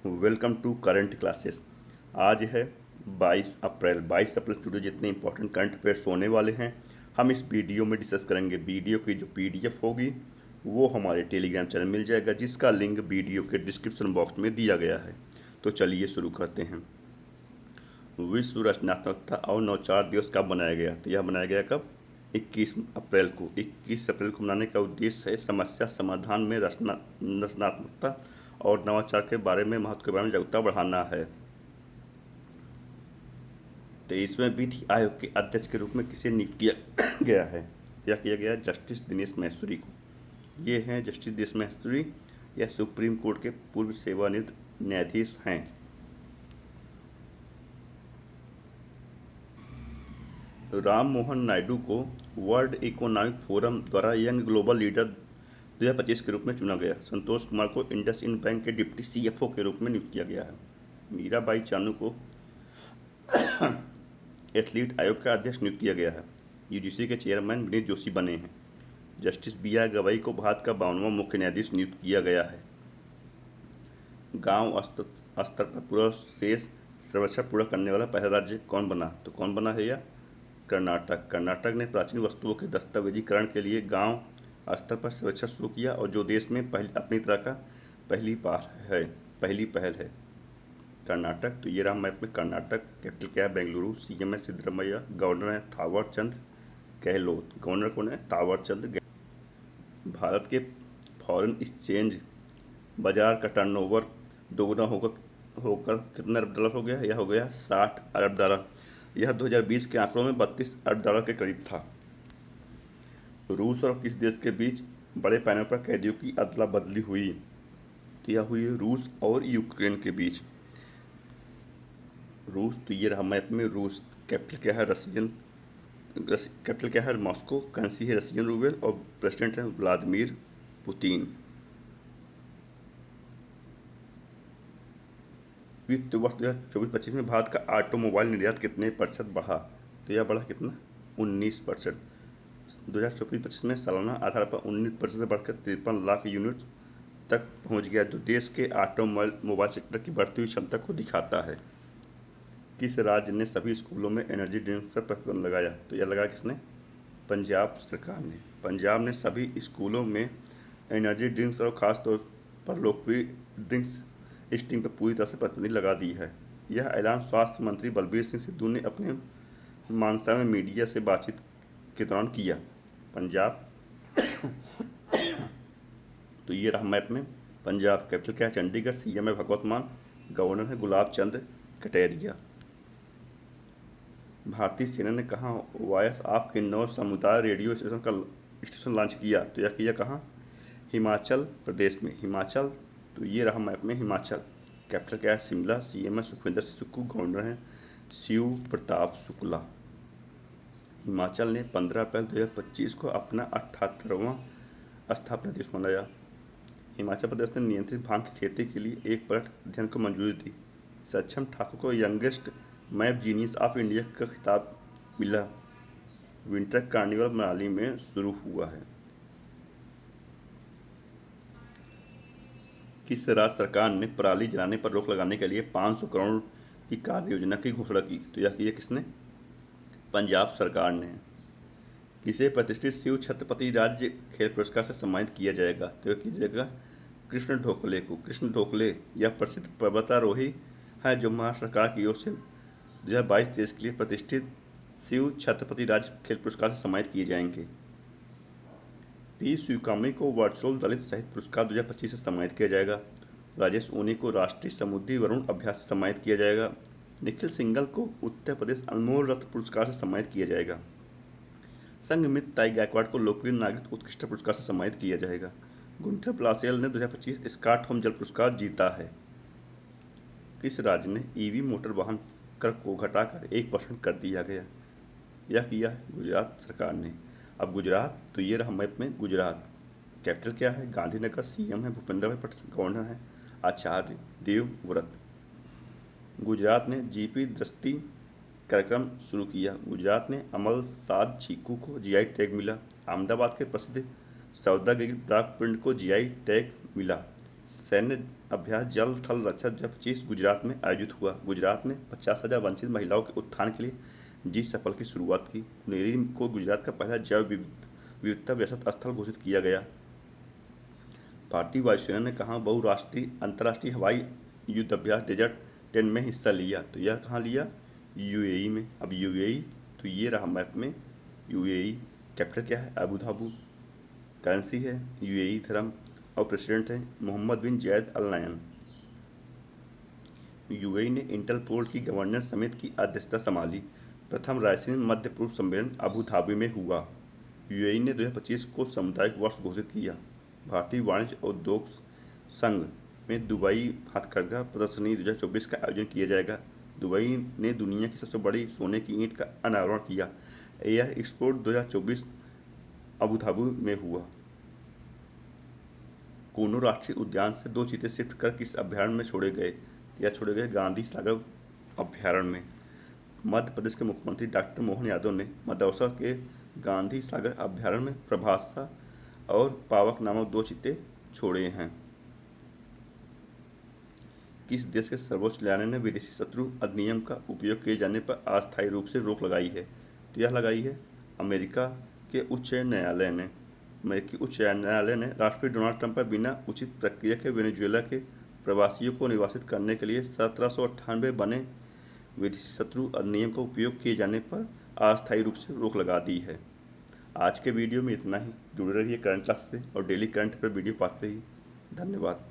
Welcome to current classes. आज है 22 अप्रैल। 22 अप्रैल studio जितने इंपॉर्टेंट करंट अफेयर्स होने वाले हैं हम इस वीडियो में डिस्कस करेंगे। वीडियो की जो पीडीएफ होगी वो हमारे टेलीग्राम चैनल मिल जाएगा, जिसका लिंक वीडियो के डिस्क्रिप्शन बॉक्स में दिया गया है। तो चलिए शुरू करते हैं। विश्व रचनात्मकता और नवाचार दिवस कब बनाया गया? तो यह बनाया गया कब? 21 अप्रैल को। 21 अप्रैल को मनाने का उद्देश्य है समस्या समाधान में रचनात्मकता और नवाचार के बारे में महत्व के बारे में जागरूकता बढ़ाना है। 23वें विधि आयोग के अध्यक्ष के रूप में किसे नियुक्त किया गया है? यह किया गया जस्टिस दिनेश महेश्वरी को। ये हैं जस्टिस दिनेश महेश्वरी। यह सुप्रीम कोर्ट के पूर्व सेवानिवृत्त न्यायाधीश हैं। राम मोहन नायडू को वर्ल्ड इकोनॉमिक फोरम द्वारा यंग ग्लोबल लीडर 2025 के रूप में चुना गया। संतोष कुमार को इंडसइंड बैंक के डिप्टी सीएफओ के रूप में नियुक्त किया गया है। मीराबाई चानू को एथलीट आयोग का अध्यक्ष नियुक्त किया गया है। यूजीसी के चेयरमैन विनीत जोशी बने हैं। जस्टिस बी आर गवई को भारत का 52वां मुख्य न्यायाधीश नियुक्त किया गया है। गांव स्तर पर पूरा शेष सर्वेक्षण पूरा करने वाला पहला राज्य कौन बना? तो कौन बना है यह? कर्नाटक। कर्नाटक ने प्राचीन वस्तुओं के दस्तावेजीकरण के लिए गांव स्तर पर सर्वेक्षण शुरू किया और जो देश में अपनी तरह का पहली पहल है कर्नाटक। तो ये रहा मैप में कर्नाटक। कैपिटल क्या है? बेंगलुरु। सीएम है सिद्धरमैया। गवर्नर है थावर चंद गहलोत। गवर्नर कौन है? थावर चंद। भारत के फॉरेन एक्सचेंज बाजार का टर्नओवर दोगुना होकर कितना अरब डॉलर हो गया? यह हो गया 60 अरब डॉलर। यह 2020 के आंकड़ों में 32 अरब डॉलर के करीब था। रूस और किस देश के बीच बड़े पैमाने पर कैदियों की अदला बदली हुई? तो यह हुई रूस और यूक्रेन के बीच। रूस। तो ये रहा मैप में रूस। कैपिटल क्या है? कैपिटल क्या है? मॉस्को। करेंसी है रशियन रूबेल और प्रेसिडेंट है व्लादिमीर पुतिन। वित्त वर्ष 2024-25 में भारत का ऑटोमोबाइल निर्यात कितने प्रतिशत बढ़ा? तो यह बढ़ा कितना? 19%। 2024-25 में सालाना आधार पर 19% से बढ़कर 53 लाख यूनिट तक पहुंच गया, जो देश के ऑटोमोबाइल सेक्टर की बढ़ती हुई क्षमता को दिखाता है। किस राज्य ने सभी स्कूलों में एनर्जी ड्रिंक्स पर प्रतिबंध लगाया? तो यह लगाया किसने? पंजाब सरकार ने। पंजाब ने सभी स्कूलों में एनर्जी ड्रिंक्स और ख़ासतौर पर लोकप्रिय ड्रिंक्स स्टिंग पर पूरी तरह से प्रतिबंध लगा दी है। यह ऐलान स्वास्थ्य मंत्री बलबीर सिंह सिद्धू ने अपने मानसा में मीडिया से बातचीत के दौरान किया। पंजाब। तो ये रहा मैप में पंजाब। कैपिटल क्या है? चंडीगढ़। सीएम है भगवत मान। गवर्नर है गुलाब चंद कटैरिया। भारतीय सेना ने कहाँ वायस ऑफ किन्नौर समुदाय रेडियो स्टेशन लॉन्च किया? तो यह किया कहाँ? हिमाचल प्रदेश में। हिमाचल। तो ये रहा मैप में हिमाचल। कैपिटल क्या है? शिमला। सीएम है सुखविंदर सिंह सुक्खू। गवर्नर है शिव प्रताप शुक्ला। हिमाचल ने 15 अप्रैल 2025 को अपना 78वां स्थापना दिवस मनाया। हिमाचल प्रदेश ने नियंत्रित भांग की खेती के लिए एक पर्यटन अध्ययन को मंजूरी दी। सक्षम ठाकुर को youngest map genius of India का खिताब मिला। विंटर कार्निवल मनाली में शुरू हुआ है। किस राज्य सरकार ने पराली जलाने पर रोक लगाने के लिए 500 करोड़ की कार्य योजना की घोषणा की? तो यह किया किसने? पंजाब सरकार ने। किसे प्रतिष्ठित शिव छत्रपति राज्य खेल पुरस्कार से सम्मानित किया जाएगा? तो यह कीजिएगा कृष्ण ढोकले को। कृष्ण ढोकले यह प्रसिद्ध पर्वतारोही है जो महाराष्ट्र सरकार की ओर से 2022-23 के लिए प्रतिष्ठित शिव छत्रपति राज्य खेल पुरस्कार से सम्मानित किए जाएंगे। पी शिवकामी को वर्चुअल दलित साहित्य पुरस्कार 2025 से सम्मानित किया जाएगा। राजेश ऊनी को राष्ट्रीय समुद्री वरुण अभ्यास से सम्मानित किया जाएगा। निखिल सिंगल को उत्तर प्रदेश अनमोल रत्न पुरस्कार से सम्मानित किया जाएगा। संघमित ताई गायकवाड़ को लोकप्रिय नागरिक उत्कृष्ट पुरस्कार से सम्मानित किया जाएगा। गुंठर ब्लासेल ने 2025 स्कॉटहोम जल पुरस्कार जीता है। किस राज्य ने ईवी मोटर वाहन कर को घटाकर 1% कर दिया गया? यह किया है गुजरात सरकार ने। अब गुजरात। तो ये रहा मैप में गुजरात। कैपिटल क्या है? गांधीनगर। सीएम है भूपेंद्र भाई पटेल। गवर्नर है आचार्य देवव्रत। गुजरात ने जीपी दृष्टि कार्यक्रम शुरू किया। गुजरात ने अमल साध चीकू को जीआई टैग मिला। अहमदाबाद के प्रसिद्ध सौदागरी ब्लॉक प्रिंट को जीआई टैग मिला। सैन्य अभ्यास जल थल रक्षा 2025 गुजरात में आयोजित हुआ। गुजरात में 50,000 वंचित महिलाओं के उत्थान के लिए जी सफल की शुरुआत की। पुनेरी को गुजरात का पहला जैव विविधता विरासत स्थल घोषित किया गया। भारतीय वायुसेना ने कहा बहुराष्ट्रीय अंतर्राष्ट्रीय हवाई युद्ध अभ्यास डेजर्ट 10 में हिस्सा लिया। तो यह कहाँ लिया? यूएई में। अब यूएई तो ये रहा मैप में यूएई। कैपिटल क्या है? Abu Dhabi. करेंसी है यूएई धर्म और प्रेसिडेंट है मोहम्मद बिन जायद अल नायन। यूएई ने इंटरपोल की गवर्नेंस समिति की अध्यक्षता संभाली। प्रथम रायसीन मध्य पूर्व सम्मेलन अबू धाबी में हुआ। यूएई ने 2025 को सामुदायिक वर्ष घोषित किया। भारतीय वाणिज्य और उद्योग संघ में दुबई हथकरघा प्रदर्शनी 2024 का आयोजन किया जाएगा। दुबई ने दुनिया की सबसे बड़ी सोने की ईंट का अनावरण किया। एयर एक्सपोर्ट 2024 अबू धाबी में हुआ। कूनो राष्ट्रीय उद्यान से 2 चीते शिफ्ट कर किस अभ्यारण्य में छोड़े गए? या छोड़े गए गांधी सागर अभ्यारण्य में। मध्य प्रदेश के मुख्यमंत्री डॉक्टर मोहन यादव ने मदौसा के गांधी सागर अभ्यारण्य में प्रभासा और पावक नामक 2 चीते छोड़े हैं। किस देश के सर्वोच्च न्यायालय ने विदेशी शत्रु अधिनियम का उपयोग किए जाने पर अस्थायी रूप से रोक लगाई है? तो यह लगाई है अमेरिका के उच्च न्यायालय ने। अमेरिकी उच्च न्यायालय ने राष्ट्रपति डोनाल्ड ट्रंप पर बिना उचित प्रक्रिया के वेनेजुएला के प्रवासियों को निर्वासित करने के लिए 1798 बने विदेशी शत्रु अधिनियम का उपयोग किए जाने पर अस्थायी रूप से रोक लगा दी है। आज के वीडियो में इतना ही। जुड़े रहिए करंट क्लास से और डेली करंट पर वीडियो पाते ही। धन्यवाद।